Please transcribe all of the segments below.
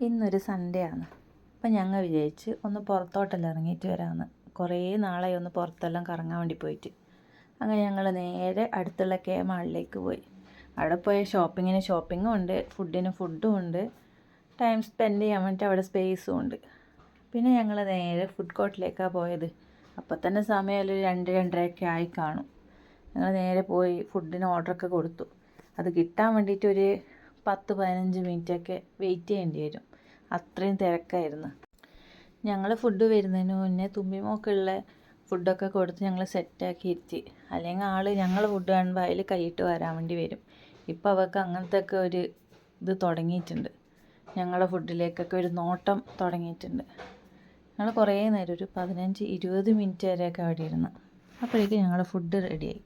ഇന്നൊരു സൺഡേ ആണ്. അപ്പം ഞങ്ങൾ വിചാരിച്ച് ഒന്ന് പുറത്തോട്ടെല്ലാം ഇറങ്ങിയിട്ട് വരാമെന്ന്. കുറേ നാളായി ഒന്ന് പുറത്തെല്ലാം കറങ്ങാൻ വേണ്ടി പോയിട്ട്. അങ്ങനെ ഞങ്ങൾ നേരെ അടുത്തുള്ള കെ മാളിലേക്ക് പോയി. അവിടെ പോയ ഷോപ്പിങ്ങും ഉണ്ട്, ഫുഡും ഉണ്ട്, ടൈം സ്പെൻഡ് ചെയ്യാൻ വേണ്ടിയിട്ട് അവിടെ സ്പേസും ഉണ്ട്. പിന്നെ ഞങ്ങൾ നേരെ ഫുഡ് കോർട്ടിലേക്കാണ് പോയത്. അപ്പോൾ തന്നെ സമയം ഒരു 2-2:30 ആയി കാണും. ഞങ്ങൾ നേരെ പോയി ഫുഡിന് ഓർഡറൊക്കെ കൊടുത്തു. അത് കിട്ടാൻ വേണ്ടിയിട്ട് ഒരു 10-15 മിനിറ്റൊക്കെ വെയിറ്റ് ചെയ്യേണ്ടി വരും. അത്രയും തിരക്കായിരുന്നു. ഞങ്ങൾ ഫുഡ് വരുന്നതിന് മുന്നേ തുമ്പിമോക്കുള്ള ഫുഡൊക്കെ കൊടുത്ത് ഞങ്ങൾ സെറ്റാക്കി ഇരുത്തി. അല്ലെങ്കിൽ ഞങ്ങൾ ഫുഡ് കാണുമ്പോൾ അതിൽ കൈയിട്ട് വരാൻ വേണ്ടി വരും. ഇപ്പോൾ അവർക്ക് അങ്ങനത്തെ ഒക്കെ ഒരു ഇത് തുടങ്ങിയിട്ടുണ്ട്. ഞങ്ങളുടെ ഫുഡിലേക്കൊക്കെ ഒരു നോട്ടം തുടങ്ങിയിട്ടുണ്ട്. ഞങ്ങൾ കുറേ നേരം ഒരു 15-20 മിനിറ്റ് വരെയൊക്കെ അവിടെ ഇരുന്നു. അപ്പോഴേക്കും ഞങ്ങളുടെ ഫുഡ് റെഡിയായി.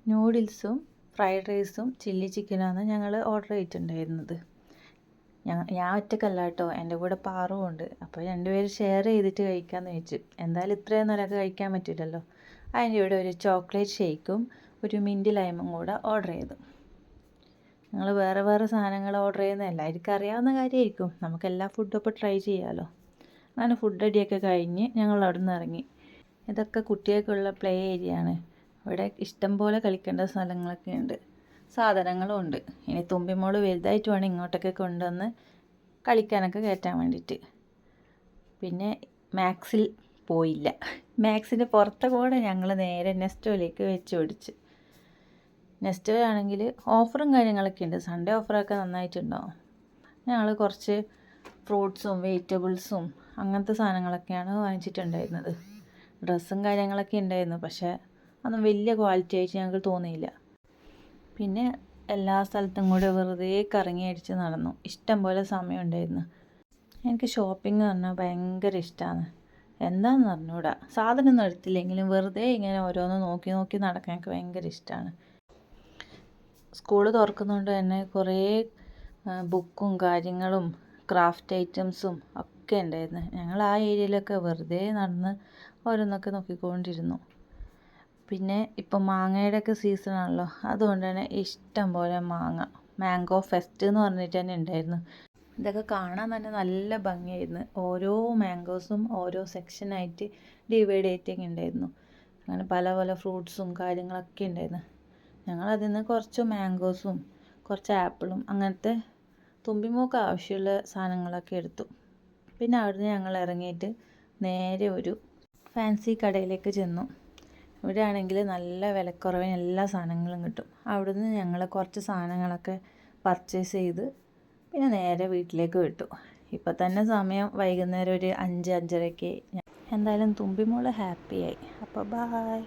നൂഡിൽസും ഫ്രൈഡ് റൈസും ചില്ലി ചിക്കനാണ് ഞങ്ങൾ ഓർഡർ ചെയ്തിട്ടുണ്ടായിരുന്നത്. ഞാൻ ഒറ്റക്കല്ല കേട്ടോ, എൻ്റെ കൂടെ പാറും ഉണ്ട്. അപ്പോൾ രണ്ടുപേരും ഷെയർ ചെയ്തിട്ട് കഴിക്കാമെന്ന് വെച്ചു. എന്തായാലും ഇത്രയും ഒരാൾക്ക് കഴിക്കാൻ പറ്റില്ലല്ലോ. അതിൻ്റെ കൂടെ ഒരു ചോക്ലേറ്റ് ഷേക്കും ഒരു മിൻറ്റ് ലൈമും കൂടെ ഓർഡർ ചെയ്തു. ഞങ്ങൾ വേറെ വേറെ സാധനങ്ങൾ ഓർഡർ ചെയ്യുന്ന എല്ലാവർക്കും അറിയാവുന്ന കാര്യമായിരിക്കും. നമുക്ക് എല്ലാ ഫുഡും ഇപ്പോൾ ട്രൈ ചെയ്യാമല്ലോ. അങ്ങനെ ഫുഡ് അടിയൊക്കെ കഴിഞ്ഞ് ഞങ്ങൾ അവിടെ നിന്ന് ഇറങ്ങി. ഇതൊക്കെ കുട്ടികൾക്കുള്ള പ്ലേ ഏരിയ ആണ്. ഇവിടെ ഇഷ്ടം പോലെ കളിക്കേണ്ട സ്ഥലങ്ങളൊക്കെ ഉണ്ട്, സാധനങ്ങളും ഉണ്ട്. ഇനി തുമ്പിമോൾ വലുതായിട്ട് വേണം ഇങ്ങോട്ടൊക്കെ കൊണ്ടുവന്ന് കളിക്കാനൊക്കെ കയറ്റാൻ വേണ്ടിയിട്ട്. പിന്നെ മാക്സിൽ പോയില്ല. മാക്സിൻ്റെ പുറത്തെ കൂടെ ഞങ്ങൾ നേരെ നെസ്റ്റോയിലേക്ക് വെച്ച് പിടിച്ച്. നെസ്റ്റോയിലാണെങ്കിൽ ഓഫറും കാര്യങ്ങളൊക്കെ ഉണ്ട്. സൺഡേ ഓഫറൊക്കെ നന്നായിട്ടുണ്ടാവും. ഞങ്ങൾ കുറച്ച് ഫ്രൂട്ട്സും വെജിറ്റബിൾസും അങ്ങനത്തെ സാധനങ്ങളൊക്കെയാണ് വാങ്ങിച്ചിട്ടുണ്ടായിരുന്നത്. ഡ്രസ്സും കാര്യങ്ങളൊക്കെ ഉണ്ടായിരുന്നു, പക്ഷേ അതൊന്നും വലിയ ക്വാളിറ്റി ആയിട്ട് ഞങ്ങൾക്ക് തോന്നിയില്ല. പിന്നെ എല്ലാ സ്ഥലത്തും കൂടെ വെറുതെ കറങ്ങി അടിച്ച് നടന്നു. ഇഷ്ടം പോലെ സമയം ഉണ്ടായിരുന്നു. എനിക്ക് ഷോപ്പിംഗ് പറഞ്ഞാൽ ഭയങ്കര ഇഷ്ടമാണ്. എന്താണെന്ന് അറിഞ്ഞൂടാ, സാധനമൊന്നും എടുത്തില്ലെങ്കിലും വെറുതെ ഇങ്ങനെ ഓരോന്ന് നോക്കി നോക്കി നടക്കാൻ എനിക്ക് ഭയങ്കര ഇഷ്ടമാണ്. സ്കൂൾ തുറക്കുന്നതുകൊണ്ട് തന്നെ കുറേ ബുക്കും കാര്യങ്ങളും ക്രാഫ്റ്റ് ഐറ്റംസും ഒക്കെ ഉണ്ടായിരുന്നു. ഞങ്ങൾ ആ ഏരിയയിലൊക്കെ വെറുതെ നടന്ന് ഓരോന്നൊക്കെ നോക്കിക്കൊണ്ടിരുന്നു. പിന്നെ ഇപ്പം മാങ്ങയുടെയൊക്കെ സീസണാണല്ലോ, അതുകൊണ്ട് തന്നെ ഇഷ്ടം പോലെ മാംഗോ ഫെസ്റ്റ് എന്ന് പറഞ്ഞിട്ട് തന്നെ ഉണ്ടായിരുന്നു. ഇതൊക്കെ കാണാൻ തന്നെ നല്ല ഭംഗിയായിരുന്നു. ഓരോ മാംഗോസും ഓരോ സെക്ഷനായിട്ട് ഡിവൈഡ് ചെയ്തിട്ടൊക്കെ ഉണ്ടായിരുന്നു. അങ്ങനെ പല പല ഫ്രൂട്ട്സും കാര്യങ്ങളൊക്കെ ഉണ്ടായിരുന്നു. ഞങ്ങളതിൽ നിന്ന് കുറച്ച് മാംഗോസും കുറച്ച് ആപ്പിളും അങ്ങനത്തെ തുമ്പിമോക്ക് ആവശ്യമുള്ള സാധനങ്ങളൊക്കെ എടുത്തു. പിന്നെ അവിടുന്ന് ഞങ്ങൾ ഇറങ്ങിയിട്ട് നേരെ ഒരു ഫാൻസി കടയിലേക്ക് ചെന്നു. ഇവിടെ ആണെങ്കിൽ നല്ല വിലക്കുറവിന് എല്ലാ സാധനങ്ങളും കിട്ടും. അവിടുന്ന് ഞങ്ങൾ കുറച്ച് സാധനങ്ങളൊക്കെ പർച്ചേസ് ചെയ്ത് പിന്നെ നേരെ വീട്ടിലേക്ക് വിട്ടു. ഇപ്പം തന്നെ സമയം വൈകുന്നേരം ഒരു 5-5:30. എന്തായാലും തുമ്പിമോൾ ഹാപ്പിയായി. അപ്പോൾ ബായ്.